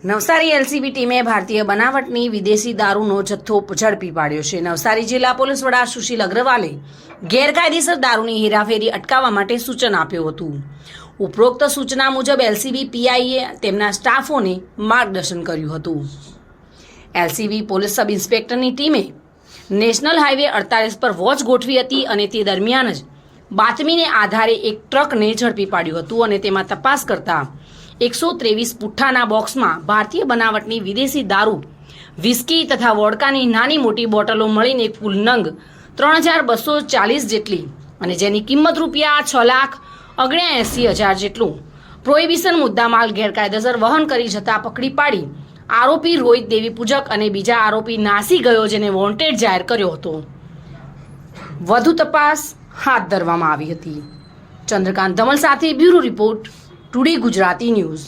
Navsari LCB ટીમે ભારતીય બનાવટની વિદેશી દારૂનો જથ્થો ઝડપી પાડ્યો છે। નવસારી જિલ્લા પોલીસ વડા સુશીલ અગ્રવાલે ગેરકાયદેસર દારૂની હેરાફેરી અટકાવવા માટે સૂચન આપ્યું હતું। ઉપરોક્ત સૂચના મુજબ એલસીબી પીઆઈએ તેમના સ્ટાફોને માર્ગદર્શન કર્યું હતું। એલસીબી પોલીસ સબ ઇન્સ્પેક્ટરની ટીમે નેશનલ હાઈવે 48 પર વોચ ગોઠવી હતી અને તે દરમિયાન જ બાતમીને આધારે એક ટ્રકને ઝડપી પાડ્યું હતું અને તેમાં તપાસ કરતા 123 પુઠ્ઠાના બોક્સમાં ભારતીય બનાવટની વિદેશી દારૂ, વિસ્કી તથા વોડકાની નાની મોટી બોટલો મળીને કુલ નંગ 3240 જેટલી અને જેની કિંમત રૂપિયા 6,79,000 જેટલું પ્રોહિબિશન મુદ્દામાલ ગેરકાયદેસર વહન કરી જતા પકડી પાડી આરોપી રોહિત દેવી પૂજક અને બીજા આરોપી નાસી ગયો, જેને વોન્ટેડ જાહેર કર્યો હતો। વધુ તપાસ હાથ ધરવામાં આવી હતી। ચંદ્રકાંત ધમલ સાથે bureau report, today Gujarati news.